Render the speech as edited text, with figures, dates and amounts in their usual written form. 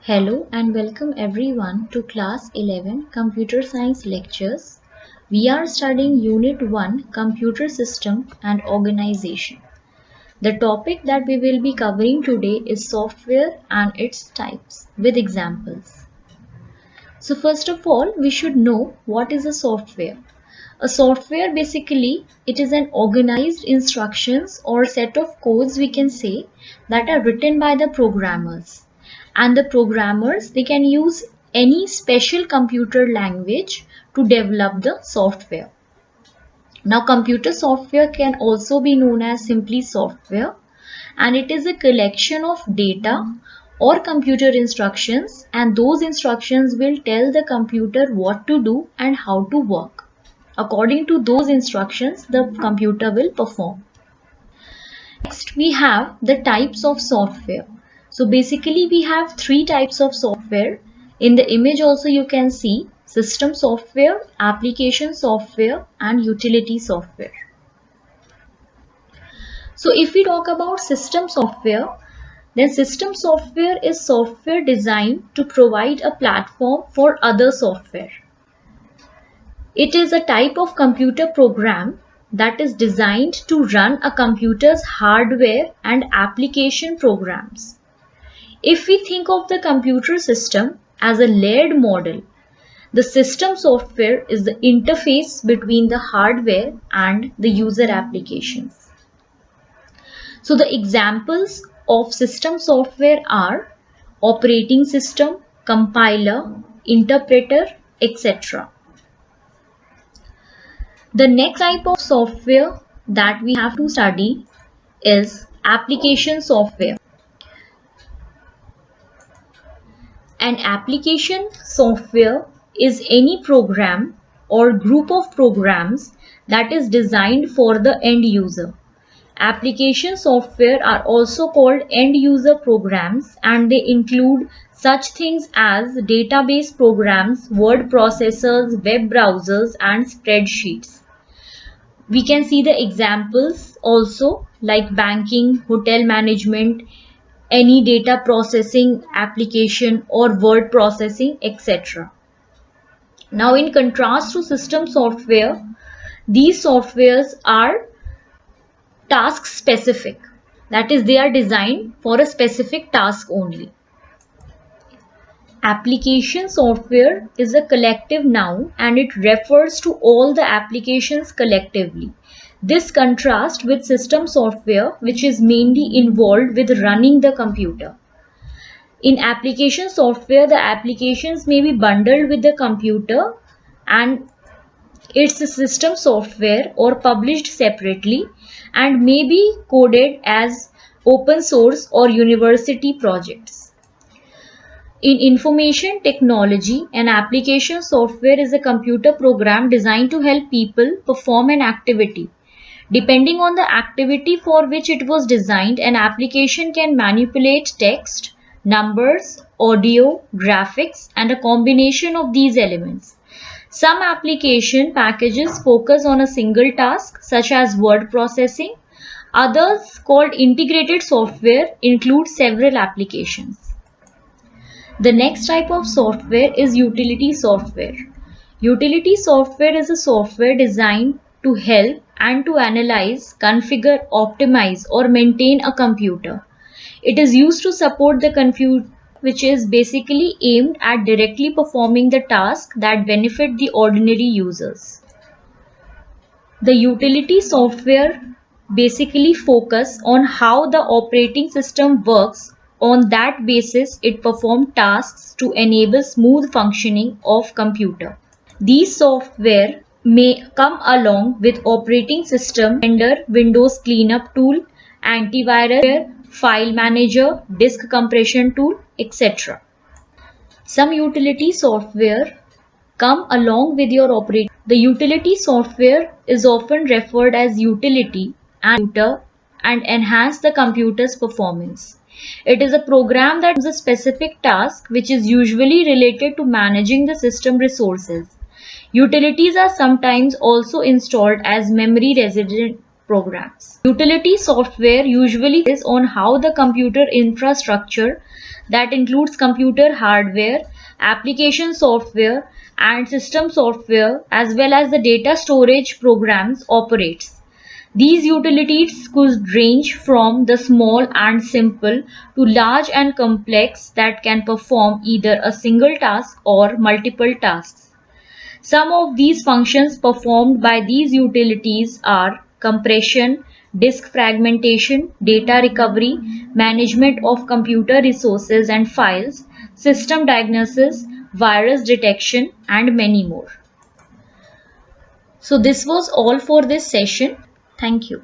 Hello and welcome everyone to class 11 computer science lectures. We are studying unit 1 computer system and organization. The topic that we will be covering today is software and its types with examples. So first of all, we should know what is a software. A software basically it is an organized instructions or set of codes we can say that are written by the programmers. And the programmers they can use any special computer language to develop the software. Now computer software can also be known as simply software, and it is a collection of data or computer instructions, and those instructions will tell the computer what to do and how to work. According to those instructions, the computer will perform. Next, we have the types of software. So basically we have three types of software. In the image also you can see system software, application software and utility software. So if we talk about system software, then system software is software designed to provide a platform for other software. It is a type of computer program that is designed to run a computer's hardware and application programs. If we think of the computer system as a layered model, the system software is the interface between the hardware and the user applications. So the examples of system software are operating system, compiler, interpreter, etc. The next type of software that we have to study is application software. An application software is any program or group of programs that is designed for the end user. Application software are also called end user programs, and they include such things as database programs, word processors, web browsers and spreadsheets. We can see the examples also like banking, hotel management, any data processing application or word processing, etc. Now in contrast to system software, these softwares are task specific. That is, they are designed for a specific task only. Application software is a collective noun and it refers to all the applications collectively. This contrasts with system software, which is mainly involved with running the computer. In application software, the applications may be bundled with the computer and its system software or published separately and may be coded as open source or university projects. In information technology, an application software is a computer program designed to help people perform an activity. Depending on the activity for which it was designed, an application can manipulate text, numbers, audio, graphics, and a combination of these elements. Some application packages focus on a single task, such as word processing. Others, called integrated software, include several applications. The next type of software is utility software. Utility software is a software designed to help and to analyze, configure, optimize, or maintain a computer. It is used to support the computer, which is basically aimed at directly performing the tasks that benefit the ordinary users. The utility software basically focus on how the operating system works. On that basis, it performs tasks to enable smooth functioning of computer. These software may come along with operating system, vendor, Windows cleanup tool, antivirus, file manager, disk compression tool, etc. Some utility software come along with your operating. The utility software is often referred as utility and enhance the computer's performance. It is a program that does a specific task which is usually related to managing the system resources. Utilities are sometimes also installed as memory resident programs. Utility software usually is on how the computer infrastructure, that includes computer hardware, application software, and system software, as well as the data storage programs, operates. These utilities could range from the small and simple to large and complex that can perform either a single task or multiple tasks. Some of these functions performed by these utilities are compression, disk fragmentation, data recovery, management of computer resources and files, system diagnosis, virus detection, and many more. So this was all for this session. Thank you.